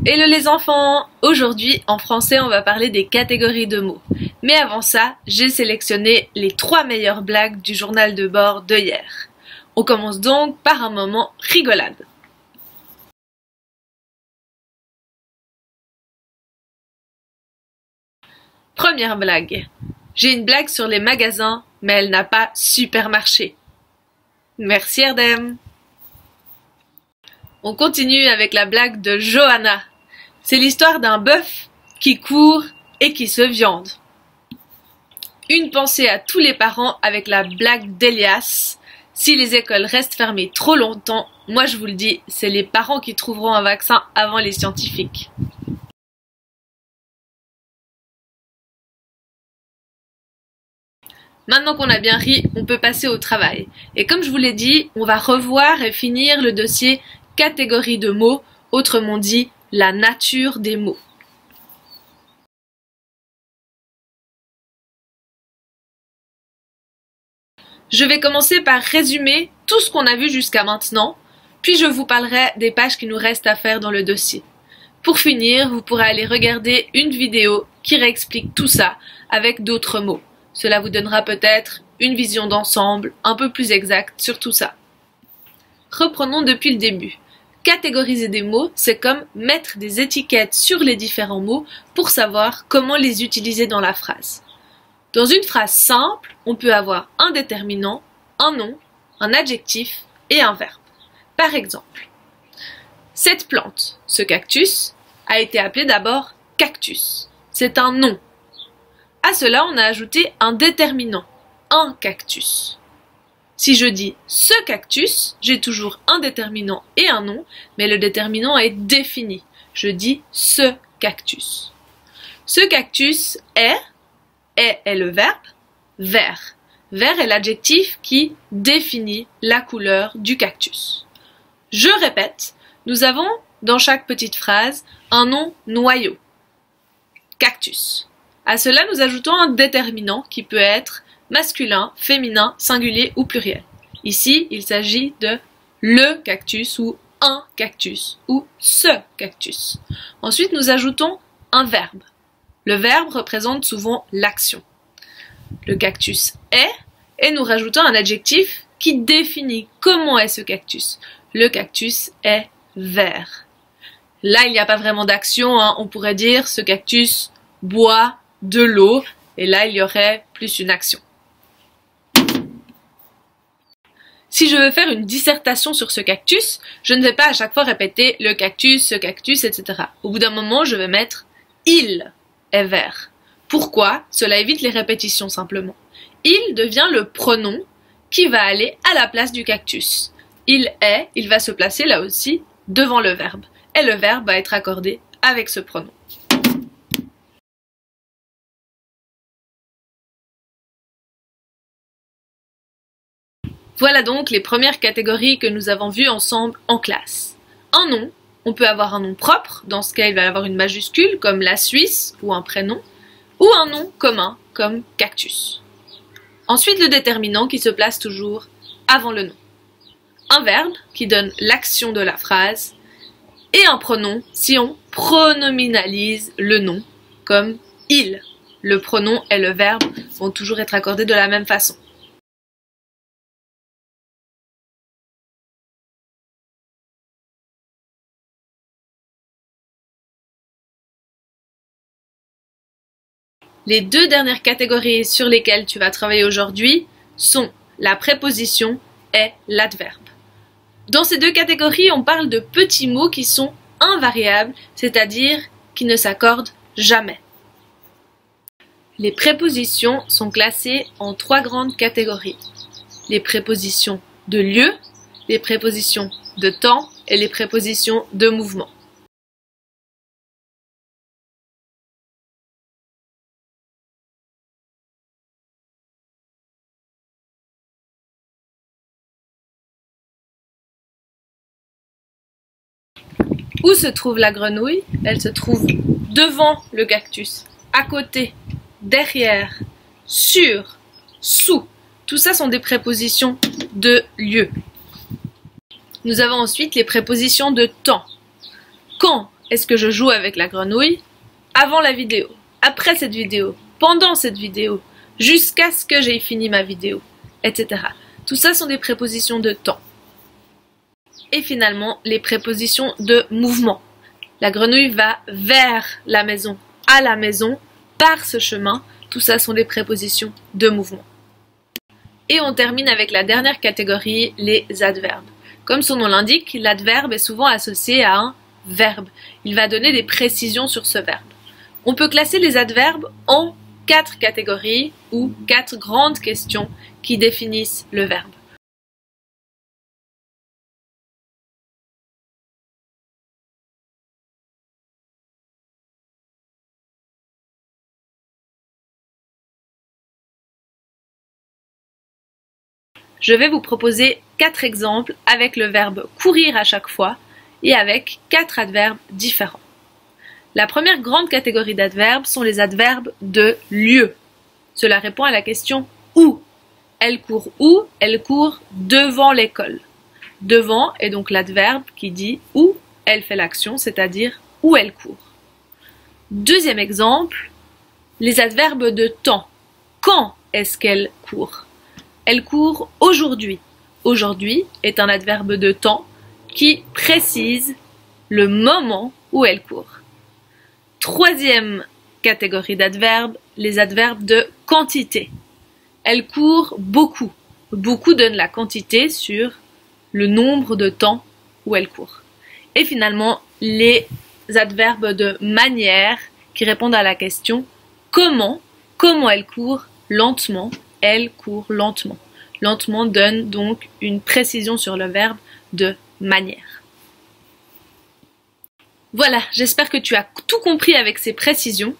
Hello les enfants! Aujourd'hui, en français, on va parler des catégories de mots. Mais avant ça, j'ai sélectionné les 3 meilleures blagues du journal de bord de hier. On commence donc par un moment rigolade. Première blague. J'ai une blague sur les magasins, mais elle n'a pas super marché. Merci Erdem! On continue avec la blague de Johanna. C'est l'histoire d'un bœuf qui court et qui se viande. Une pensée à tous les parents avec la blague d'Elias. Si les écoles restent fermées trop longtemps, moi je vous le dis, c'est les parents qui trouveront un vaccin avant les scientifiques. Maintenant qu'on a bien ri, on peut passer au travail. Et comme je vous l'ai dit, on va revoir et finir le dossier catégorie de mots, autrement dit, la nature des mots. Je vais commencer par résumer tout ce qu'on a vu jusqu'à maintenant, puis je vous parlerai des pages qui nous restent à faire dans le dossier. Pour finir, vous pourrez aller regarder une vidéo qui réexplique tout ça avec d'autres mots. Cela vous donnera peut-être une vision d'ensemble un peu plus exacte sur tout ça. Reprenons depuis le début. Catégoriser des mots, c'est comme mettre des étiquettes sur les différents mots pour savoir comment les utiliser dans la phrase. Dans une phrase simple, on peut avoir un déterminant, un nom, un adjectif et un verbe. Par exemple, cette plante, ce cactus, a été appelé d'abord cactus. C'est un nom. À cela, on a ajouté un déterminant, un cactus. Si je dis ce cactus, j'ai toujours un déterminant et un nom, mais le déterminant est défini. Je dis ce cactus. Ce cactus est le verbe, vert. Vert est l'adjectif qui définit la couleur du cactus. Je répète, nous avons dans chaque petite phrase un nom noyau. Cactus. À cela, nous ajoutons un déterminant qui peut être masculin, féminin, singulier ou pluriel. Ici, il s'agit de le cactus ou un cactus ou ce cactus. Ensuite, nous ajoutons un verbe. Le verbe représente souvent l'action. Le cactus est et nous rajoutons un adjectif qui définit comment est ce cactus. Le cactus est vert. Là, il n'y a pas vraiment d'action, hein. On pourrait dire ce cactus boit de l'eau et là, il y aurait plus une action. Si je veux faire une dissertation sur ce cactus, je ne vais pas à chaque fois répéter le cactus, ce cactus, etc. Au bout d'un moment, je vais mettre « il est vert ». Pourquoi? Cela évite les répétitions simplement. « Il » devient le pronom qui va aller à la place du cactus. « Il est », il va se placer là aussi devant le verbe. Et le verbe va être accordé avec ce pronom. Voilà donc les premières catégories que nous avons vues ensemble en classe. Un nom, on peut avoir un nom propre, dans ce cas il va y avoir une majuscule comme la Suisse ou un prénom, ou un nom commun comme cactus. Ensuite le déterminant qui se place toujours avant le nom. Un verbe qui donne l'action de la phrase et un pronom si on pronominalise le nom comme il. Le pronom et le verbe vont toujours être accordés de la même façon. Les 2 dernières catégories sur lesquelles tu vas travailler aujourd'hui sont la préposition et l'adverbe. Dans ces 2 catégories, on parle de petits mots qui sont invariables, c'est-à-dire qui ne s'accordent jamais. Les prépositions sont classées en 3 grandes catégories. Les prépositions de lieu, les prépositions de temps et les prépositions de mouvement. Où se trouve la grenouille? Elle se trouve devant le cactus, à côté, derrière, sur, sous. Tout ça sont des prépositions de lieu. Nous avons ensuite les prépositions de temps. Quand Est-ce que je joue avec la grenouille avant la vidéo, après cette vidéo, pendant cette vidéo, jusqu'à ce que j'aie fini ma vidéo, etc. Tout ça sont des prépositions de temps. Et finalement, les prépositions de mouvement. La grenouille va vers la maison, à la maison, par ce chemin. Tout ça sont des prépositions de mouvement. Et on termine avec la dernière catégorie, les adverbes. Comme son nom l'indique, l'adverbe est souvent associé à un verbe. Il va donner des précisions sur ce verbe. On peut classer les adverbes en 4 catégories ou 4 grandes questions qui définissent le verbe. Je vais vous proposer 4 exemples avec le verbe courir à chaque fois et avec 4 adverbes différents. La première grande catégorie d'adverbes sont les adverbes de lieu. Cela répond à la question où. Elle court où? Elle court devant l'école. Devant est donc l'adverbe qui dit où elle fait l'action, c'est-à-dire où elle court. Deuxième exemple, les adverbes de temps. Quand est-ce qu'elle court? Elle court aujourd'hui. Aujourd'hui est un adverbe de temps qui précise le moment où elle court. Troisième catégorie d'adverbes, les adverbes de quantité. Elle court beaucoup. Beaucoup donne la quantité sur le nombre de temps où elle court. Et finalement, les adverbes de manière qui répondent à la question comment? Comment elle court? Lentement. Elle court lentement. Lentement donne donc une précision sur le verbe de manière. Voilà, j'espère que tu as tout compris avec ces précisions.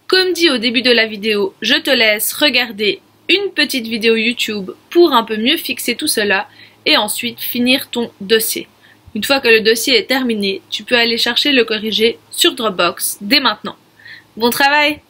Comme dit au début de la vidéo, je te laisse regarder une petite vidéo YouTube pour un peu mieux fixer tout cela et ensuite finir ton dossier. Une fois que le dossier est terminé, tu peux aller chercher le corrigé sur Dropbox dès maintenant. Bon travail!